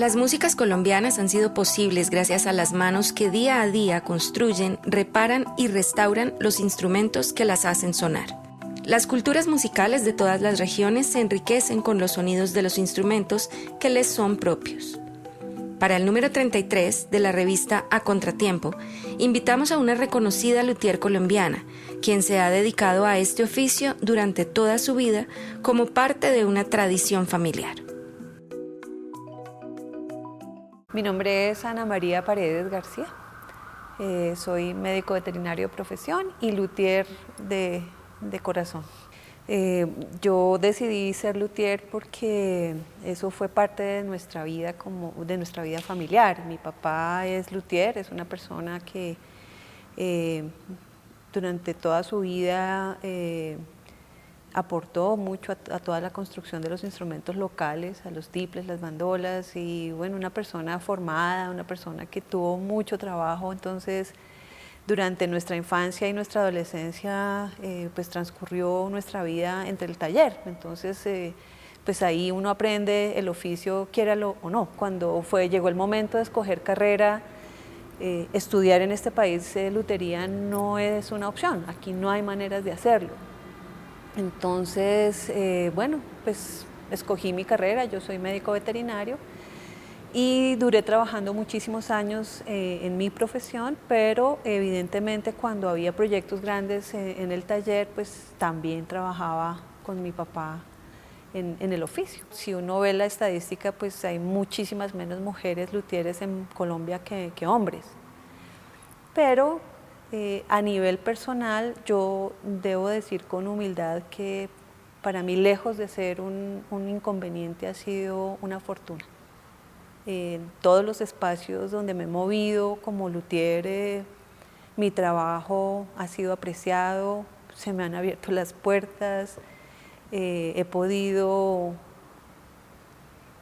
Las músicas colombianas han sido posibles gracias a las manos que día a día construyen, reparan y restauran los instrumentos que las hacen sonar. Las culturas musicales de todas las regiones se enriquecen con los sonidos de los instrumentos que les son propios. Para el número 33 de la revista A Contratiempo, invitamos a una reconocida luthier colombiana, quien se ha dedicado a este oficio durante toda su vida como parte de una tradición familiar. Mi nombre es Ana María Paredes García, soy médico veterinario de profesión y luthier de corazón. Yo decidí ser luthier porque eso fue parte de nuestra vida, de nuestra vida familiar. Mi papá es luthier, es una persona que durante toda su vida aportó mucho a toda la construcción de los instrumentos locales, a los tiples, las bandolas, y bueno, una persona formada, una persona que tuvo mucho trabajo. Entonces, durante nuestra infancia y nuestra adolescencia, pues transcurrió nuestra vida entre el taller. Entonces, pues ahí uno aprende el oficio, quiéralo o no. Cuando llegó el momento de escoger carrera, estudiar en este país lutería no es una opción. Aquí no hay maneras de hacerlo. Entonces, bueno, pues escogí mi carrera, yo soy médico veterinario y duré trabajando muchísimos años en mi profesión, pero evidentemente cuando había proyectos grandes en el taller, pues también trabajaba con mi papá en el oficio. Si uno ve la estadística, pues hay muchísimas menos mujeres luthieres en Colombia que hombres. Pero a nivel personal, yo debo decir con humildad que para mí, lejos de ser un inconveniente, ha sido una fortuna. En todos los espacios donde me he movido como luthier, mi trabajo ha sido apreciado, se me han abierto las puertas, he podido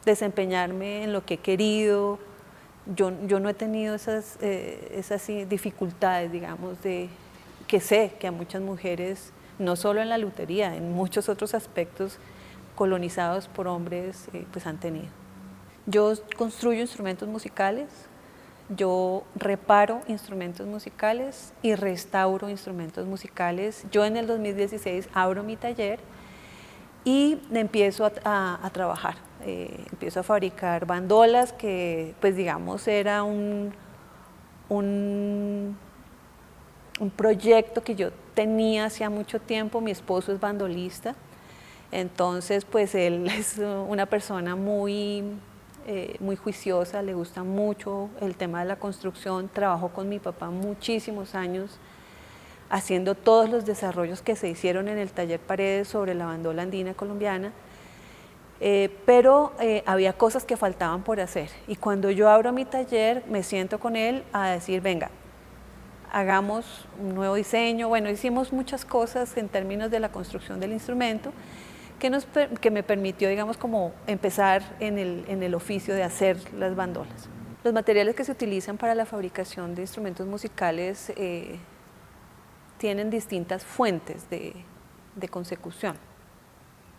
desempeñarme en lo que he querido. Yo no he tenido esas dificultades, digamos, que sé que a muchas mujeres, no solo en la lutería, en muchos otros aspectos colonizados por hombres, pues han tenido. Yo construyo instrumentos musicales, yo reparo instrumentos musicales y restauro instrumentos musicales. Yo en el 2016 abro mi taller y empiezo a trabajar. Empiezo a fabricar bandolas que, pues digamos, era un proyecto que yo tenía hacía mucho tiempo. Mi esposo es bandolista, entonces pues él es una persona muy juiciosa, le gusta mucho el tema de la construcción. Trabajó con mi papá muchísimos años haciendo todos los desarrollos que se hicieron en el taller Paredes sobre la bandola andina colombiana, pero había cosas que faltaban por hacer, y cuando yo abro mi taller me siento con él a decir, venga, hagamos un nuevo diseño. Bueno, hicimos muchas cosas en términos de la construcción del instrumento que me permitió, digamos, como empezar en el oficio de hacer las bandolas. Los materiales que se utilizan para la fabricación de instrumentos musicales tienen distintas fuentes de consecución.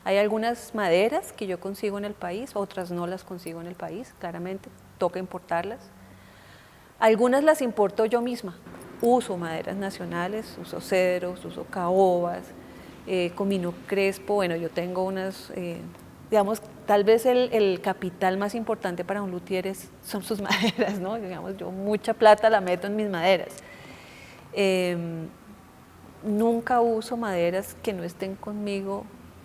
Hay algunas maderas que yo consigo en el país, otras no las consigo en el país, claramente, toca importarlas. Algunas las importo yo misma, uso maderas nacionales, uso cedros, uso caobas, comino crespo. Bueno, yo tengo unas, digamos, tal vez el capital más importante para un luthier son sus maderas, ¿no? Digamos, yo mucha plata la meto en mis maderas. Nunca uso maderas que no estén conmigo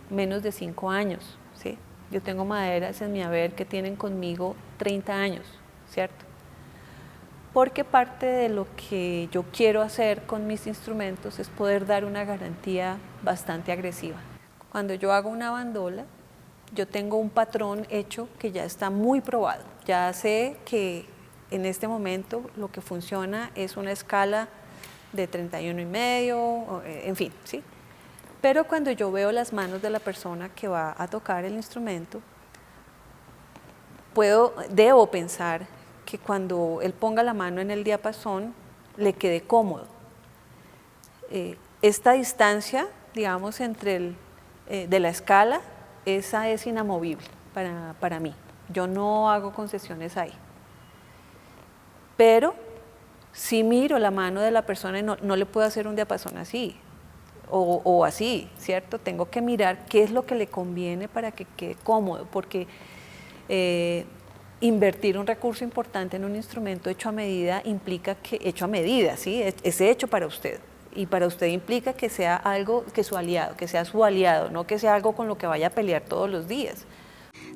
menos de 5 años, ¿sí? Yo tengo maderas en mi haber que tienen conmigo 30 años, ¿cierto? Porque parte de lo que yo quiero hacer con mis instrumentos es poder dar una garantía bastante agresiva. Cuando yo hago una bandola, yo tengo un patrón hecho que ya está muy probado. Ya sé que en este momento lo que funciona es una escala de 31,5, en fin, ¿sí? Pero cuando yo veo las manos de la persona que va a tocar el instrumento, debo pensar que cuando él ponga la mano en el diapasón, le quede cómodo. Esta distancia, digamos, de la escala, esa es inamovible para mí. yo no hago concesiones ahí. Pero si miro la mano de la persona y no le puedo hacer un diapasón así o así, ¿cierto? Tengo que mirar qué es lo que le conviene para que quede cómodo, porque invertir un recurso importante en un instrumento hecho a medida implica que, hecho a medida, ¿sí? Es hecho para usted. Y para usted implica que sea algo, que su aliado, que sea su aliado, no que sea algo con lo que vaya a pelear todos los días.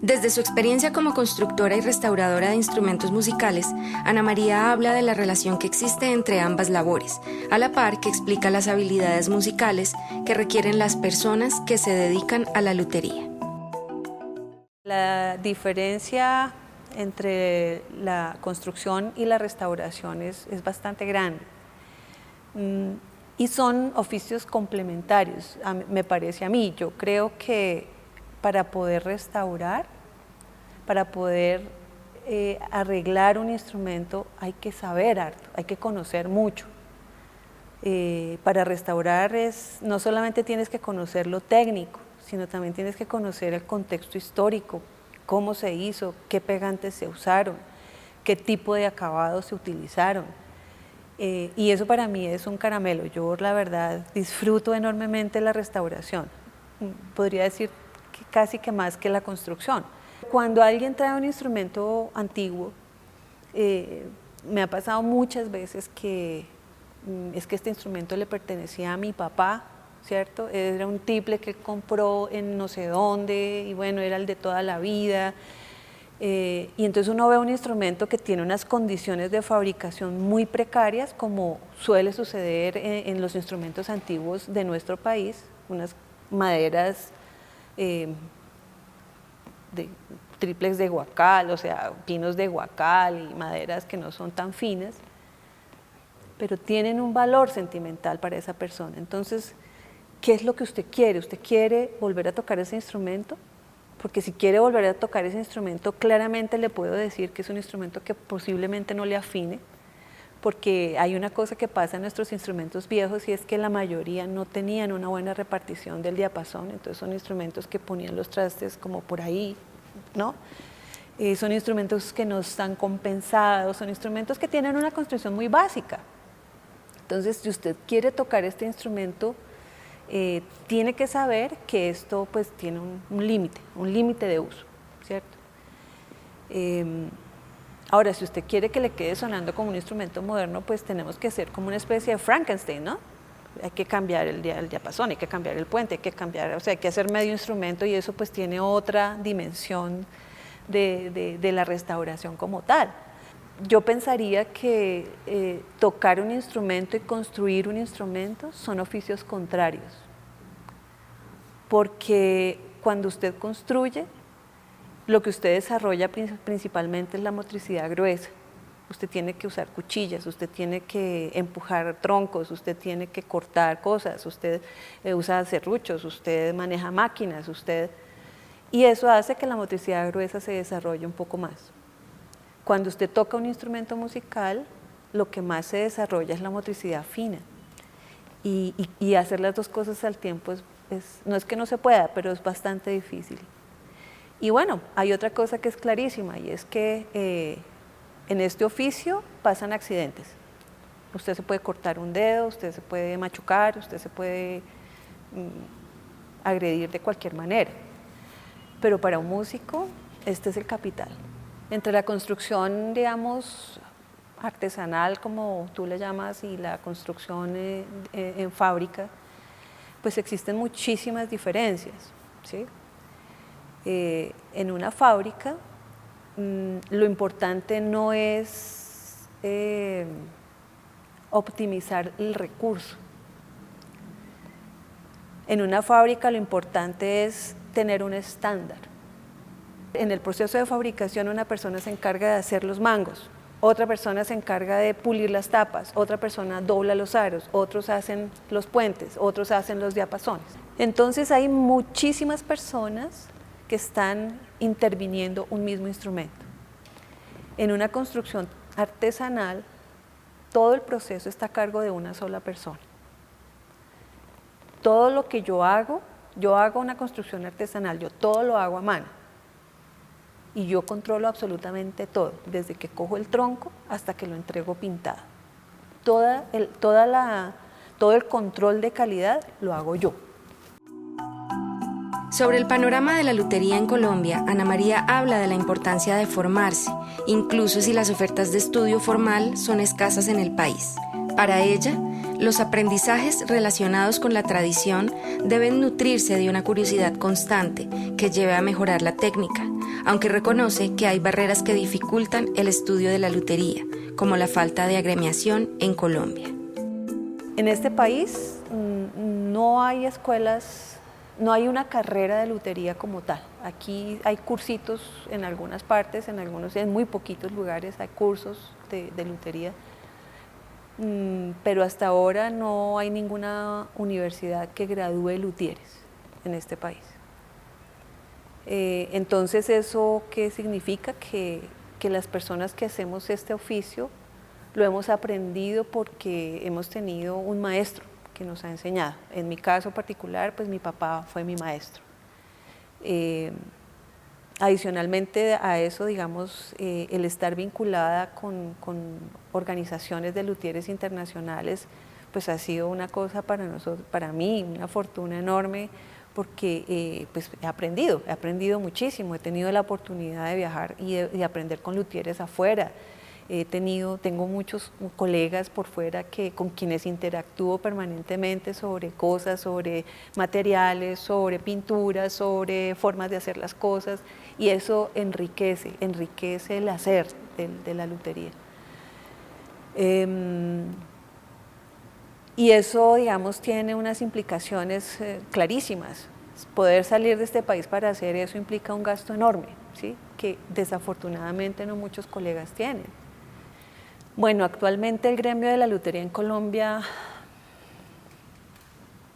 Desde su experiencia como constructora y restauradora de instrumentos musicales, Ana María habla de la relación que existe entre ambas labores, a la par que explica las habilidades musicales que requieren las personas que se dedican a la lutería. La diferencia entre la construcción y la restauración es bastante grande. Y son oficios complementarios, me parece a mí. Yo creo que para poder restaurar, para poder arreglar un instrumento hay que saber harto, hay que conocer mucho. Para restaurar no solamente tienes que conocer lo técnico, sino también tienes que conocer el contexto histórico, cómo se hizo, qué pegantes se usaron, qué tipo de acabados se utilizaron. Y eso para mí es un caramelo. Yo la verdad disfruto enormemente la restauración. Podría decir que casi que más que la construcción. Cuando alguien trae un instrumento antiguo, me ha pasado muchas veces que es que este instrumento le pertenecía a mi papá, ¿cierto? Era un tiple que compró en no sé dónde y bueno, era el de toda la vida. Y entonces uno ve un instrumento que tiene unas condiciones de fabricación muy precarias, como suele suceder en los instrumentos antiguos de nuestro país, unas maderas triplex de guacal, o sea, pinos de guacal y maderas que no son tan finas, pero tienen un valor sentimental para esa persona. Entonces, ¿qué es lo que usted quiere? ¿Usted quiere volver a tocar ese instrumento? Porque si quiere volver a tocar ese instrumento, claramente le puedo decir que es un instrumento que posiblemente no le afine, porque hay una cosa que pasa en nuestros instrumentos viejos y es que la mayoría no tenían una buena repartición del diapasón, entonces son instrumentos que ponían los trastes como por ahí, ¿no? Son instrumentos que no están compensados, son instrumentos que tienen una construcción muy básica. Entonces, si usted quiere tocar este instrumento, tiene que saber que esto pues tiene un límite de uso, ¿cierto? Ahora, si usted quiere que le quede sonando como un instrumento moderno, pues tenemos que hacer como una especie de Frankenstein, ¿no? Hay que cambiar el diapasón, hay que cambiar el puente, hay que cambiar, o sea, hay que hacer medio instrumento y eso pues tiene otra dimensión de la restauración como tal. Yo pensaría que tocar un instrumento y construir un instrumento son oficios contrarios, porque cuando usted construye, lo que usted desarrolla principalmente es la motricidad gruesa. Usted tiene que usar cuchillas, usted tiene que empujar troncos, usted tiene que cortar cosas, usted usa serruchos, usted maneja máquinas, y eso hace que la motricidad gruesa se desarrolle un poco más. Cuando usted toca un instrumento musical, lo que más se desarrolla es la motricidad fina. Y hacer las dos cosas al tiempo no es que no se pueda, pero es bastante difícil. Y bueno, hay otra cosa que es clarísima y es que en este oficio pasan accidentes. Usted se puede cortar un dedo, usted se puede machucar, usted se puede agredir de cualquier manera. Pero para un músico, este es el capital. Entre la construcción, digamos, artesanal, como tú le llamas, y la construcción en fábrica, pues existen muchísimas diferencias, ¿sí? En una fábrica, lo importante no es optimizar el recurso. En una fábrica lo importante es tener un estándar. En el proceso de fabricación una persona se encarga de hacer los mangos, otra persona se encarga de pulir las tapas, otra persona dobla los aros, otros hacen los puentes, otros hacen los diapasones. Entonces hay muchísimas personas que están interviniendo un mismo instrumento. En una construcción artesanal, todo el proceso está a cargo de una sola persona. Todo lo que yo hago una construcción artesanal, yo todo lo hago a mano. y yo controlo absolutamente todo, desde que cojo el tronco hasta que lo entrego pintado. Todo el control de calidad lo hago yo. Sobre el panorama de la lutería en Colombia, Ana María habla de la importancia de formarse, incluso si las ofertas de estudio formal son escasas en el país. Para ella, los aprendizajes relacionados con la tradición deben nutrirse de una curiosidad constante que lleve a mejorar la técnica, aunque reconoce que hay barreras que dificultan el estudio de la lutería, como la falta de agremiación en Colombia. En este país no hay escuelas, no hay una carrera de lutería como tal. Aquí hay cursitos en algunas partes, en muy poquitos lugares hay cursos de lutería, pero hasta ahora no hay ninguna universidad que gradúe luthieres en este país. Entonces, ¿eso qué significa? Que las personas que hacemos este oficio lo hemos aprendido porque hemos tenido un maestro que nos ha enseñado. En mi caso particular, pues mi papá fue mi maestro. Adicionalmente a eso, digamos, el estar vinculada con organizaciones de luthieres internacionales, pues ha sido una cosa para mí, una fortuna enorme, porque pues he aprendido muchísimo, he tenido la oportunidad de viajar y de aprender con luthieres afuera. Tengo muchos colegas por fuera con quienes interactúo permanentemente sobre cosas, sobre materiales, sobre pinturas, sobre formas de hacer las cosas, y eso enriquece el hacer de la lutería. Y eso, digamos, tiene unas implicaciones clarísimas. Poder salir de este país para hacer eso implica un gasto enorme, ¿sí? Que desafortunadamente no muchos colegas tienen. Bueno, actualmente el gremio de la lutería en Colombia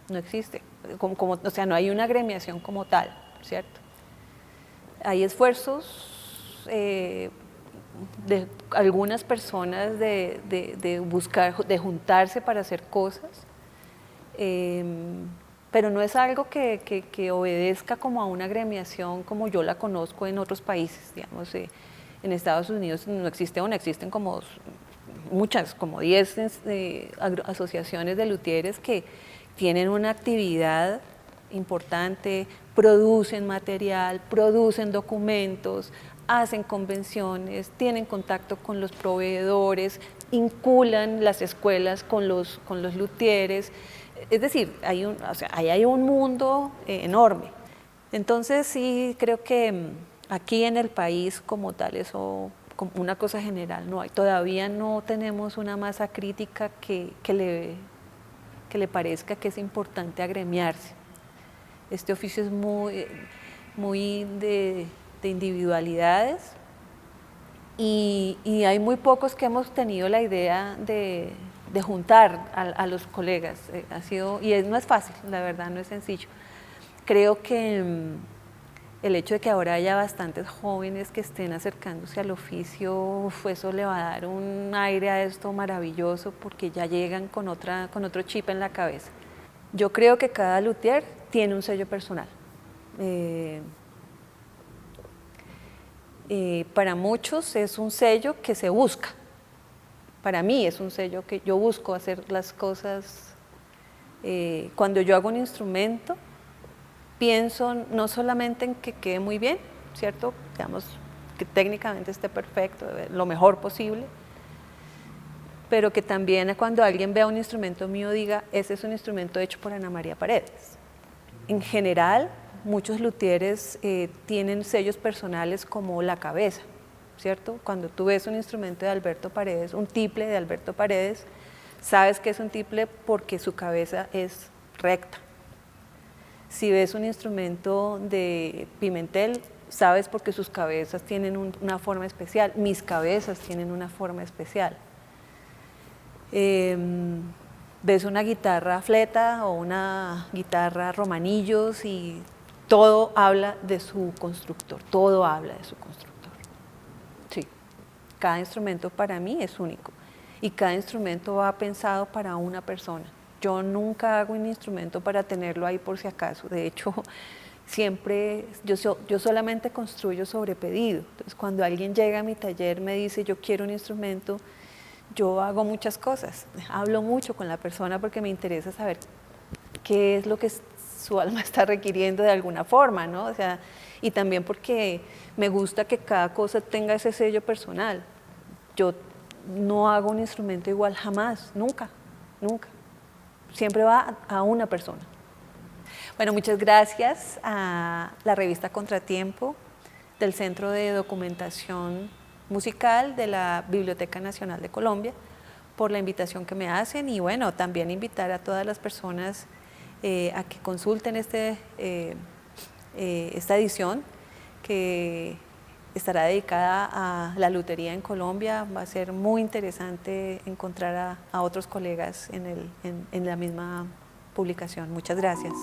no existe, o sea, no hay una agremiación como tal, ¿cierto? Hay esfuerzos de algunas personas de buscar, de juntarse para hacer cosas, pero no es algo que obedezca como a una agremiación como yo la conozco en otros países, digamos. En Estados Unidos no existe, o no existen como muchas, como 10 asociaciones de luthieres que tienen una actividad importante, producen material, producen documentos, hacen convenciones, tienen contacto con los proveedores, vinculan las escuelas con los luthieres. Es decir, ahí hay un mundo enorme. Entonces sí creo que aquí en el país como tal, eso como una cosa general no hay. Todavía no tenemos una masa crítica que le parezca que es importante agremiarse. Este oficio es muy de individualidades y hay muy pocos que hemos tenido la idea de juntar a los colegas. No es fácil, la verdad, no es sencillo. Creo que el hecho de que ahora haya bastantes jóvenes que estén acercándose al oficio, eso le va a dar un aire a esto maravilloso, porque ya llegan con otro chip en la cabeza. Yo creo que cada luthier tiene un sello personal. Para muchos es un sello que se busca. Para mí es un sello que yo busco hacer las cosas. Cuando yo hago un instrumento, pienso no solamente en que quede muy bien, ¿cierto? Digamos, que técnicamente esté perfecto, lo mejor posible, pero que también cuando alguien vea un instrumento mío diga, ese es un instrumento hecho por Ana María Paredes. En general, muchos luthieres tienen sellos personales como la cabeza, ¿cierto? Cuando tú ves un instrumento de Alberto Paredes, un tiple de Alberto Paredes, sabes que es un tiple porque su cabeza es recta. Si ves un instrumento de Pimentel, sabes porque sus cabezas tienen una forma especial, mis cabezas tienen una forma especial. Ves una guitarra fleta o una guitarra romanillos y todo habla de su constructor, todo habla de su constructor. Sí, cada instrumento para mí es único y cada instrumento va pensado para una persona. Yo nunca hago un instrumento para tenerlo ahí por si acaso. De hecho, siempre, yo solamente construyo sobre pedido. Entonces, cuando alguien llega a mi taller, me dice, yo quiero un instrumento, yo hago muchas cosas. Hablo mucho con la persona porque me interesa saber qué es lo que su alma está requiriendo de alguna forma, ¿no? O sea, y también porque me gusta que cada cosa tenga ese sello personal. Yo no hago un instrumento igual jamás, nunca, nunca. Siempre va a una persona. Bueno, muchas gracias a la revista Contratiempo, del Centro de Documentación Musical de la Biblioteca Nacional de Colombia, por la invitación que me hacen, y bueno, también invitar a todas las personas a que consulten esta edición, que estará dedicada a la lutería en Colombia. Va a ser muy interesante encontrar a otros colegas en la misma publicación. Muchas gracias.